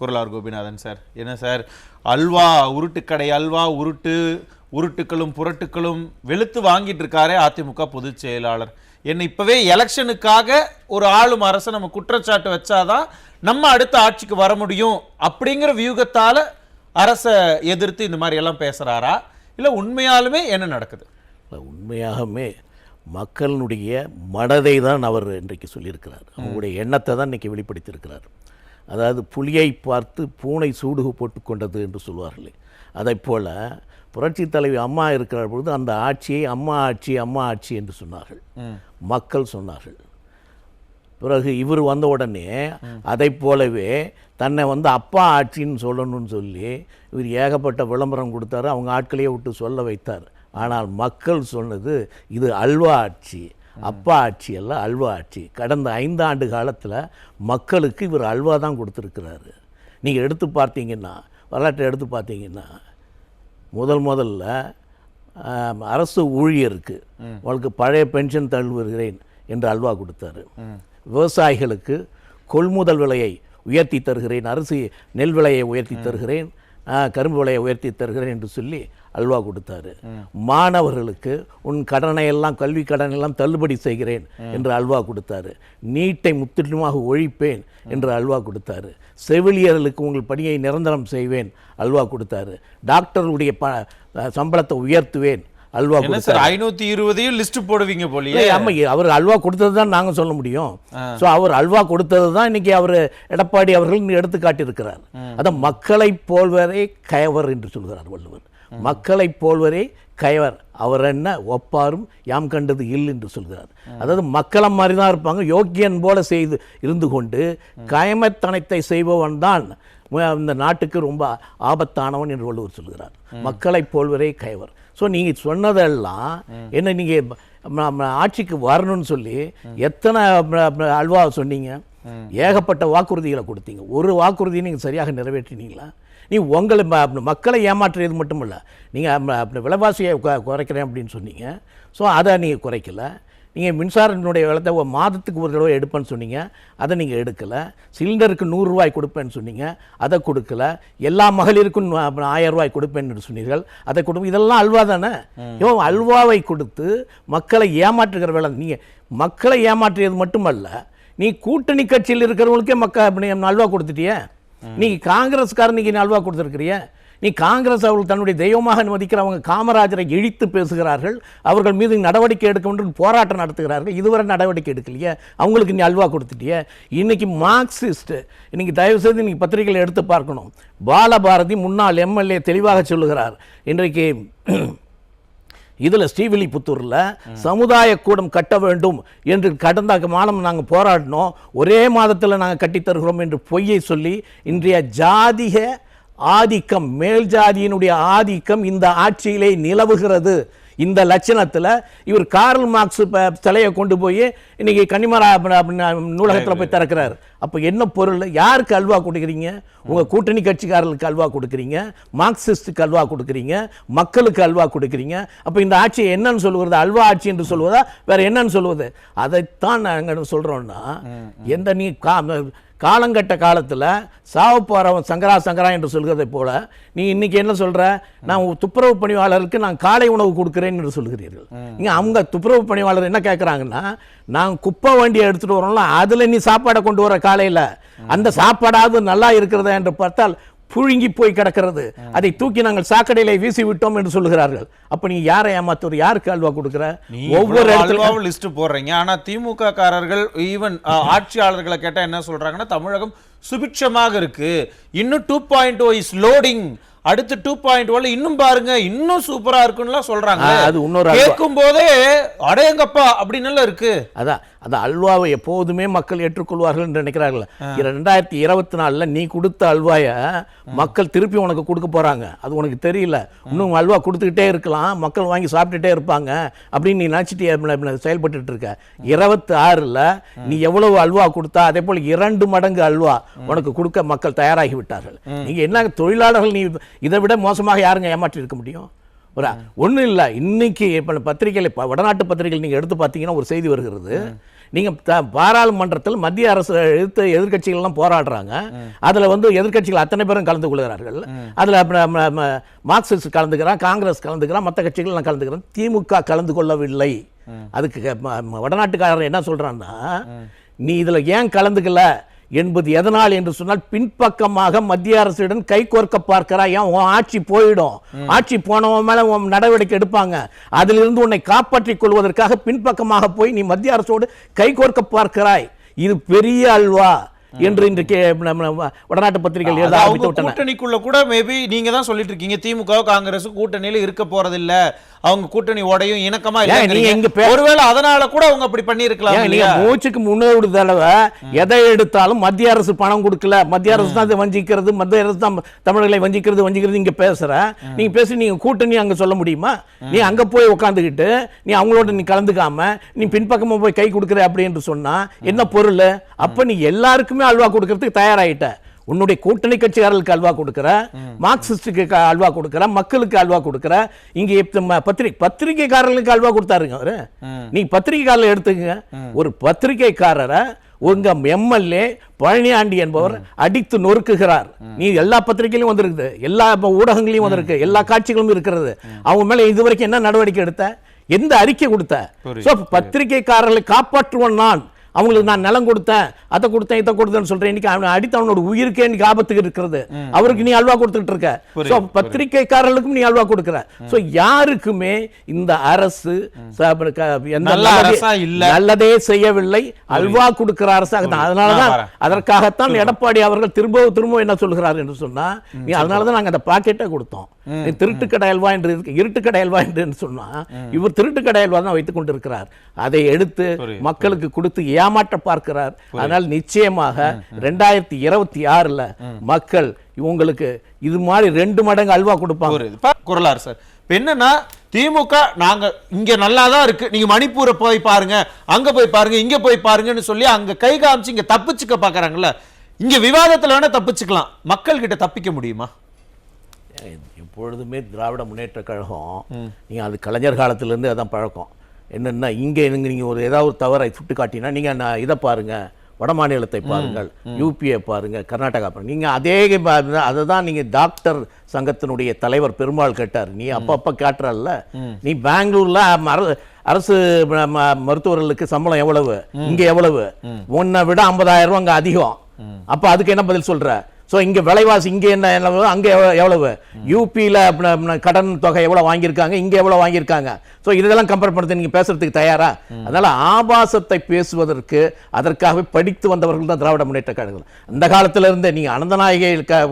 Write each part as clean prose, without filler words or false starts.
குரலார் Gopinathan sir. என்ன sir, halwa உருட்டுக்கடை halwa உருட்டுக்களும் புரட்டுக்களும் வெளுத்து வாங்கிட்டு இருக்காரே அதிமுக பொதுச் செயலாளர். என்ன இப்பவே எலெக்ஷனுக்காக ஒரு ஆளும் அரசை நம்ம குற்றச்சாட்டு வச்சாதான் நம்ம அடுத்த ஆட்சிக்கு வர முடியும் அப்படிங்கிற வியூகத்தால அரசை எதிர்த்து இந்த மாதிரி எல்லாம் பேசுறாரா, இல்ல உண்மையாலுமே என்ன நடக்குது? உண்மையாகவே மக்களுடைய மனதை தான் அவர் இன்றைக்கு சொல்லியிருக்கிறார். அவங்களுடைய எண்ணத்தை தான் இன்றைக்கி வெளிப்படுத்தியிருக்கிறார். அதாவது புலியை பார்த்து பூனை சூடுகு போட்டு கொண்டது என்று சொல்வார்களே, அதை போல் புரட்சி தலைவி அம்மா இருக்கிற பொழுது அந்த ஆட்சியை அம்மா ஆட்சி என்று சொன்னார்கள், மக்கள் சொன்னார்கள். பிறகு இவர் வந்த உடனே அதை போலவே தன்னை அப்பா ஆட்சின்னு சொல்லணும்னு சொல்லி இவர் ஏகப்பட்ட விளம்பரம் கொடுத்தாரு, அவங்க ஆட்களையே விட்டு சொல்ல வைத்தார். ஆனால் மக்கள் சொன்னது இது அல்வா ஆட்சி, அப்பா ஆட்சி அல்ல, அல்வா ஆட்சி. கடந்த 5 ஆண்டு காலத்தில் மக்களுக்கு இவர் அல்வா தான் கொடுத்துருக்கிறாரு. நீங்கள் எடுத்து பார்த்தீங்கன்னா, வரலாற்றை எடுத்து பார்த்தீங்கன்னா, முதல்ல அரசு ஊழியருக்கு உங்களுக்கு பழைய பென்ஷன் தள்ளுகிறேன் என்று அல்வா கொடுத்தாரு. விவசாயிகளுக்கு கொள்முதல் விலையை உயர்த்தி தருகிறேன், அரிசி நெல் விலையை உயர்த்தி தருகிறேன், கரும்பு விலையை உயர்த்தி தருகிறேன் என்று சொல்லி அல்வா கொடுத்தாரு. மாணவர்களுக்கு உன் கடனை எல்லாம், கல்வி கடனை எல்லாம் தள்ளுபடி செய்கிறேன் என்று அல்வா கொடுத்தாரு. நீட்டை முற்றிலுமாக ஒழிப்பேன் என்று அல்வா கொடுத்தாரு. செவிலியர்களுக்கு உங்கள் பணியை நிரந்தரம் செய்வேன் அல்வா கொடுத்தாரு. டாக்டர்களுடைய சம்பளத்தை உயர்த்துவேன் அல்வா கொடுத்தாரு. 520 லிஸ்ட் போடுவீங்க போலியே. ஆமா, அவர் அல்வா கொடுத்தது தான் நாங்கள் சொல்ல முடியும். ஸோ அவர் அல்வா கொடுத்தது தான் இன்னைக்கு அவர் எடப்பாடி அவர்கள் எடுத்து காட்டியிருக்கிறார். அதான் மக்களை போல்வரே கயவர் என்று சொல்கிறார் வள்ளுவர். மக்களை போல்வரே கயவர், அவர் என்ன ஒப்பாரும் யாம் கண்டது இல் என்று சொல்கிறார். அதாவது மக்களை மாதிரி தான் இருப்பாங்க, யோக்கியன் போல செய்து இருந்து கொண்டு கயமத்தனத்தை செய்பவன் தான் இந்த நாட்டுக்கு ரொம்ப ஆபத்தானவன் என்று வள்ளுவர் சொல்கிறார். மக்களை போல்வரே கயவர். ஸோ நீங்கள் சொன்னதெல்லாம் என்ன, நீங்கள் ஆட்சிக்கு வரணும்னு சொல்லி எத்தனை அல்வா சொன்னீங்க, ஏகப்பட்ட வாக்குறுதிகளை கொடுத்தீங்க. ஒரு வாக்குறுதியை நீங்கள் சரியாக நிறைவேற்றினீங்களா? நீ உங்களை மக்களை ஏமாற்றியது மட்டும் இல்லை, நீங்கள் விலைவாசியை குறைக்கிறேன் அப்படின்னு சொன்னீங்க. ஸோ அதை நீங்கள் குறைக்கலை. நீங்கள் மின்சாரத்தினுடைய விலத்தை மாதத்துக்கு ஒரு தடவை எடுப்பேன்னு சொன்னீங்க, அதை நீங்கள் எடுக்கலை. சிலிண்டருக்கு 100 ரூபாய் கொடுப்பேன்னு சொன்னீங்க, அதை கொடுக்கல. எல்லா மகளிருக்கும் 1000 ரூபாய் கொடுப்பேன்னு சொன்னீர்கள், அதை கொடுப்போம். இதெல்லாம் அல்வா தானே? அல்வாவை கொடுத்து மக்களை ஏமாற்றுகிற வேலை. நீங்கள் மக்களை ஏமாற்றியது மட்டுமல்ல, நீ கூட்டணி கட்சியில் இருக்கிறவங்களுக்கே அல்வா கொடுத்துட்டிய. நீ காங்கிரஸ்காரனுக்கு அல்வா கொடுத்துருக்கிறிய. நீ காங்கிரஸ் அவர்கள் தன்னுடைய தெய்வமாக மதிக்கிறவங்க காமராஜரை இழித்து பேசுகிறார்கள், அவர்கள் மீது நடவடிக்கை எடுக்க வேண்டும் போராட்டம் நடத்துகிறார்கள். இதுவரை நடவடிக்கை எடுக்கலையே, அவங்களுக்கு நீ அல்வா கொடுத்துட்டிய. இன்னைக்கு மார்க்சிஸ்ட், இன்னைக்கு தயவுசெய்து நீங்கள் பத்திரிகையில் எடுத்து பார்க்கணும். பாலபாரதி முன்னாள் எம்எல்ஏ தெளிவாக சொல்லுகிறார். இன்றைக்கு இதில் ஸ்ரீவில்லிபுத்தூரில் சமுதாய கூடம் கட்ட வேண்டும் என்று கடந்த மாதம் நாங்கள் போராடினோம், ஒரே மாதத்தில் நாங்கள் கட்டித்தருகிறோம் என்று பொய்யை சொல்லி இன்றைய ஜாதிக ஆதிக்கம், மேல் ஜாதியினுடைய ஆதிக்கம் இந்த ஆட்சியிலே நிலவுகிறது. இந்த லட்சணத்தில் இவர் கார்ல் மார்க்ஸ் சிலையை கொண்டு போய் இன்னைக்கு கன்னிமரா நூலகத்தில் போய் திறக்கிறார். அப்போ என்ன பொருள்? யாருக்கு அல்வா கொடுக்குறீங்க? உங்கள் கூட்டணி கட்சிக்காரர்களுக்கு அல்வா கொடுக்குறீங்க, மார்க்சிஸ்டுக்கு அல்வா கொடுக்குறீங்க, மக்களுக்கு அல்வா கொடுக்குறீங்க. அப்போ இந்த ஆட்சியை என்னன்னு சொல்லுவது? அல்வா ஆட்சி என்று சொல்வதா வேற என்னன்னு சொல்வது? அதைத்தான் நாங்கள் சொல்கிறோன்னா, எந்த நீ காலங்கட்ட காலத்தில் சாவ போகிறவன் சங்கரா என்று சொல்கிறதை போல நீ இன்னைக்கு என்ன சொல்கிற? நான் துப்புரவு பணியாளருக்கு நான் காலை உணவு கொடுக்குறேன் என்று சொல்கிறீர்கள். நீங்கள் அவங்க துப்புரவு பணியாளர் என்ன கேட்குறாங்கன்னா, நான் குப்பை வண்டியை எடுத்துகிட்டு வரோம்ல, அதில் நீ சாப்பாடை கொண்டு வர காலையில், அந்த சாப்பாடாவது நல்லா இருக்கிறதா என்று பார்த்தால் புழுங்கி போய் கிடக்கிறது, அதை தூக்கி நாங்கள் சாக்கடையில வீசி விட்டோம் என்று சொல்லுகிறார்கள். அப்ப நீ யாரை ஏமாத்துற? யாருக்கு அல்வா கொடுக்குற? ஒவ்வொரு அல்வாவும் லிஸ்ட் போடுறீங்க. ஆனா திமுக காரர்கள் ஈவன் ஆட்சியாளர்களை கேட்டா என்ன சொல்றாங்கன்னா, தமிழகம் சுபிட்சமாக இருக்கு, இன்னும் 2.0 இஸ் லோடிங், அடுத்து 2.1 இன்னும் பாருங்க இன்னும் சூப்பரா இருக்குன்னு சொல்றாங்க. அது இன்னொரு கேட்கும் போதே அடையங்கப்பா அப்படின்னு இருக்கு. அதான் அந்த அல்வாவை எப்போதுமே மக்கள் ஏற்றுக்கொள்வார்கள் என்று நினைக்கிறார்கள். 2024 நீ கொடுத்த அல்வாயை மக்கள் திருப்பி உனக்கு கொடுக்க போறாங்க. அது உனக்கு தெரியல. இன்னும் அல்வா கொடுத்துக்கிட்டே இருக்கலாம், மக்கள் வாங்கி சாப்பிட்டுட்டே இருப்பாங்க அப்படின்னு நீ நினைச்சிட்டு செயல்பட்டு இருக்க. 26 நீ எவ்வளவு அல்வா கொடுத்தா அதே போல 2 மடங்கு அல்வா உனக்கு கொடுக்க மக்கள் தயாராகி விட்டார்கள். நீங்க என்ன தொழிலாளர்கள், நீ இதை விட மோசமாக யாருங்க ஏமாற்றி இருக்க முடியும்? ஒன்றும் இல்லை. இன்னைக்கு இப்போ பத்திரிகையில், வடநாட்டு பத்திரிகைகள் நீங்கள் எடுத்து பார்த்தீங்கன்னா ஒரு செய்தி வருகிறது. நீங்க பாராளுமன்றத்தில் மத்திய அரசு எதிர்த்து எதிர்க்கட்சிகள் எல்லாம் போராடுறாங்க. அதுல எதிர்க்கட்சிகள் அத்தனை பேரும் கலந்து கொள்கிறார்கள். அதுல மார்க்சிஸ்ட் கலந்துக்கிறான், காங்கிரஸ் கலந்துக்கிறான், மற்ற கட்சிகள் எல்லாம் கலந்துக்கிறான். திமுக கலந்து கொள்ளவில்லை. அதுக்கு வடநாட்டுக்காரர் என்ன சொல்றான்னா, நீ இதுல ஏன் கலந்துக்கல என்பது எதனால் என்று சொன்னால், பின்பக்கமாக மத்திய அரசுடன் கைகோர்க்க பார்க்கிறாய், உன் ஆட்சி போயிடும், ஆட்சி போனவன் மேல நடவடிக்கை எடுப்பாங்க, அதிலிருந்து உன்னை காப்பாற்றிக் கொள்வதற்காக பின்பக்கமாக போய் நீ மத்திய அரசோடு கைகோர்க்க பார்க்கிறாய், இது பெரிய அல்வா என்று இன்றைக்கு வடநாட்டு பத்திரிகைகள் எழுத ஆரம்பித்து கூட்டணிக்குள்ள கூட மேபி நீங்க தான் சொல்லிட்டு இருக்கீங்க, திமுக காங்கிரஸ் கூட்டணியில இருக்க போறதில்ல, அவங்க கூட்டணி உடையும் இணக்கமா இல்ல. ஒருவேளை அதனால கூட அவங்க அப்படி பண்ணி இருக்கலாம். நீங்க மூச்சுக்கு முன்னோடி தடவை எதை எடுத்தாலும் மத்திய அரசு பணம் கொடுக்கல, மத்திய அரசு தான் வஞ்சிக்கிறது, மத்திய அரசு தான் தமிழர்களை வஞ்சிக்கிறது இங்க பேசுற. நீங்க பேசி நீங்க கூட்டணி அங்க சொல்ல முடியுமா? நீ அங்க போய் உட்காந்துக்கிட்டு நீ அவங்களோட நீ கலந்துக்காம நீ பின்பக்கமா போய் கை கொடுக்குற அப்படி என்று சொன்னா என்ன பொருள்? அப்ப நீ எல்லாருக்குமே அல்வா கொடுக்கறதுக்கு தயாராயிட்ட. உன்னுடைய கூட்டணி கட்சிக்காரர்களுக்கு அல்வா கொடுக்கிற, மார்க்சிஸ்டுக்கு அல்வா கொடுக்கிற, மக்களுக்கு அல்வா கொடுக்கிற, இங்க பத்திரிகைக்காரர்களுக்கு அல்வா கொடுத்தாருங்க அவரு. நீ பத்திரிகைக்காரர்களை எடுத்துங்க. ஒரு பத்திரிகைக்காரரை உங்க எம்எல்ஏ பழனியாண்டி என்பவர் அடித்து நொறுக்குகிறார். நீ எல்லா பத்திரிகையிலும் வந்திருக்கு, எல்லா ஊடகங்களையும் வந்திருக்கு, எல்லா காட்சிகளும் இருக்கிறது. அவங்க மேல இதுவரைக்கும் என்ன நடவடிக்கை எடுத்த, எந்த அறிக்கை கொடுத்த? பத்திரிகைக்காரர்களை காப்பாற்றுவன் நான், அவங்களுக்கு நான் நிலம் கொடுத்தேன், அதை கொடுத்தேன், இதை கொடுத்தேன்னு சொல்றேன். இன்னைக்கு அவனை அடித்து அவனோட உயிருக்கே இன்னைக்கு ஆபத்துக்கு இருக்கிறது. அவருக்கு நீ அல்வா கொடுத்துட்டு இருக்க. சோ பத்திரிகைக்காரர்களுக்கும் நீ அல்வா கொடுக்கிற. சோ யாருக்குமே இந்த அரசு நல்லதே செய்யவில்லை, அல்வா கொடுக்கிற அரசாக தான். அதனாலதான் அதற்காகத்தான் எடப்பாடி அவர்கள் திரும்ப என்ன சொல்கிறார் என்று சொன்னா, நீ அதனாலதான் நாங்க அந்த பாக்கெட்டை கொடுத்தோம். திருட்டுக்கடை அல்வா என்று இருக்கு, இருட்டுக்கடை அல்வா என்று சொன்னா இவர் திருட்டுக்கடை அல்வா தான் வைத்துக் கொண்டிருக்கிறார். அதை எடுத்து மக்களுக்கு கொடுத்து ஏமாற்ற பார்க்கிறார். அதனால் நிச்சயமாக 2026 மக்கள் உங்களுக்கு இது மாதிரி 2 மடங்கு அல்வா கொடுப்பாங்க. குரலார் சார், என்னன்னா திமுக நாங்க இங்க நல்லா தான் இருக்கு, நீங்க மணிப்பூரை போய் பாருங்க, அங்க போய் பாருங்க, இங்க போய் பாருங்கன்னு சொல்லி அங்க கை காமிச்சு இங்க தப்பிச்சுக்க பாக்குறாங்கல்ல. இங்க விவாதத்துல வேணா தப்பிச்சுக்கலாம், மக்கள் கிட்ட தப்பிக்க முடியுமா? எப்பொழுதுமே திராவிட முன்னேற்ற கழகம் நீங்க அது கலைஞர் காலத்திலிருந்து அதான் பழக்கம். என்னன்னா இங்க நீங்க ஒரு ஏதாவது ஒரு தவறை சுட்டு காட்டினா நீங்க இதை பாருங்க, வட மாநிலத்தை பாருங்கள், யூபியை பாருங்க, கர்நாடகா பாருங்க. நீங்க அதே அதை தான் நீங்க டாக்டர் சங்கத்தினுடைய தலைவர் பெருமாள் கேட்டார். நீ அப்பப்ப காட்டுறல்ல, நீ பெங்களூர்ல அரசு மருத்துவர்களுக்கு சம்பளம் எவ்வளவு, இங்க எவ்வளவு, உன்னை விட 50,000 ரூபாய் அங்க அதிகம். அப்ப அதுக்கு என்ன பதில் சொல்ற? சோ இங்க விலைவாசி இங்க என்ன அங்க எவ்வளவு, யூபியில கடன் தொகை எவ்வளவு வாங்கியிருக்காங்க, இங்க எவ்வளவு வாங்கியிருக்காங்க. சோ இதெல்லாம் கம்பேர் பண்ணி நீங்க பேசுறதுக்கு தயாரா? அதனால ஆபாசத்தை பேசுவதற்கு அதற்காகவே படித்து வந்தவர்கள் தான் திராவிட முன்னேற்ற கழகம். அந்த காலத்துல இருந்து நீங்க அனந்தநாயகி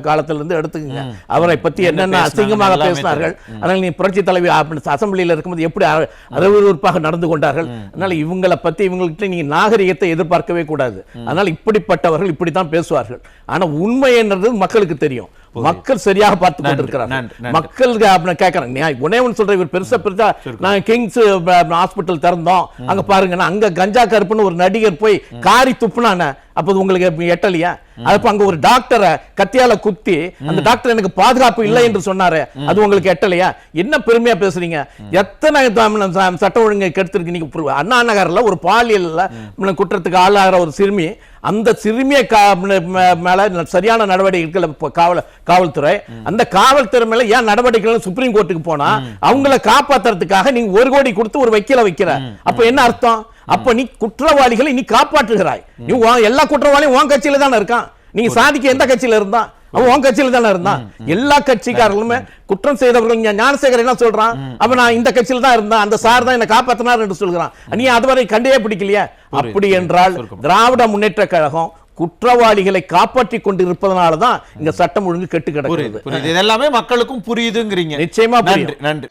காலத்துல இருந்து எடுத்துக்கங்க, அவரை பத்தி என்னென்ன அசிங்கமாக பேசினார்கள். அதனால நீ புரட்சி தலைவி அசம்பிளியில இருக்கும்போது எப்படி அறிவுறுப்பாக நடந்து கொண்டார்கள். அதனால இவங்களை பத்தி இவங்கள்ட்ட நீங்க நாகரிகத்தை எதிர்பார்க்கவே கூடாது. அதனால இப்படிப்பட்டவர்கள் இப்படித்தான் பேசுவார்கள். ஆனா உண்மை என்னது மக்களுக்கு தெரியும். மக்கள் சரியாக பார்த்து கொண்டிருக்கிறார்கள். மக்களுக்கு கேட்கறாங்க. உடனே சொல்ற இவர் பெருசா நாங்க கிங்ஸ் ஹாஸ்பிட்டல் திறந்தோம், அங்க பாருங்க, அங்க கஞ்சா கருப்புன்னு ஒரு நடிகர் போய் காரி துப்புனான, அப்ப உங்களுக்கு எட்டலையா? அப்ப அங்க ஒரு டாக்டரை கத்தியால குத்தி அந்த டாக்டர் எனக்கு பாதுகாப்பு இல்லை என்று சொன்னாரு, அது உங்களுக்கு எட்டலையா? என்ன பெருமையா பேசுறீங்க? எத்தனை சட்ட ஒழுங்கை கெடுத்திருக்கு. நீங்க அண்ணா நகர்ல ஒரு பாலியல் குற்றத்துக்கு ஆளாகிற ஒரு சிறுமி, அந்த சிறுமியை மேல சரியான நடவடிக்கைகள் காவல்துறை, அந்த காவல்துறை மேல ஏன் நடவடிக்கைகள் சுப்ரீம் கோர்ட்டுக்கு போனா அவங்களை காப்பாத்துறதுக்காக நீங்க 1 கோடி கொடுத்து ஒரு வக்கீல வைக்கிற, அப்ப என்ன அர்த்தம்? அப்ப நீ குற்றவாளிகளை நீ காப்பாற்றுகிறாய். நீ எல்லா குற்றவாளியும் உன் கட்சியில தானே இருக்கான். நீங்க சாதிக்க எந்த கட்சியில இருந்தா? அவன் உன் கட்சியில தானே இருந்தான். எல்லா கட்சிக்காரர்களுமே குற்றம் செய்தவர்கள். ஞானசேகர் என்ன சொல்றான்? அப்ப நான் இந்த கட்சியில தான் இருந்தேன், அந்த சார் தான் என்ன காப்பாத்தினார் என்று சொல்கிறான். நீ அதுவரை கண்டே பிடிக்கலையா? அப்படி என்றால் திராவிட முன்னேற்ற கழகம் குற்றவாளிகளை காப்பாற்றி கொண்டிருப்பதனாலதான் இங்க சட்டம் ஒழுங்கு கெட்டு கிடக்கிறது. இது எல்லாமே மக்களுக்கும் புரியுதுங்கிறீங்க. நிச்சயமா நன்றி.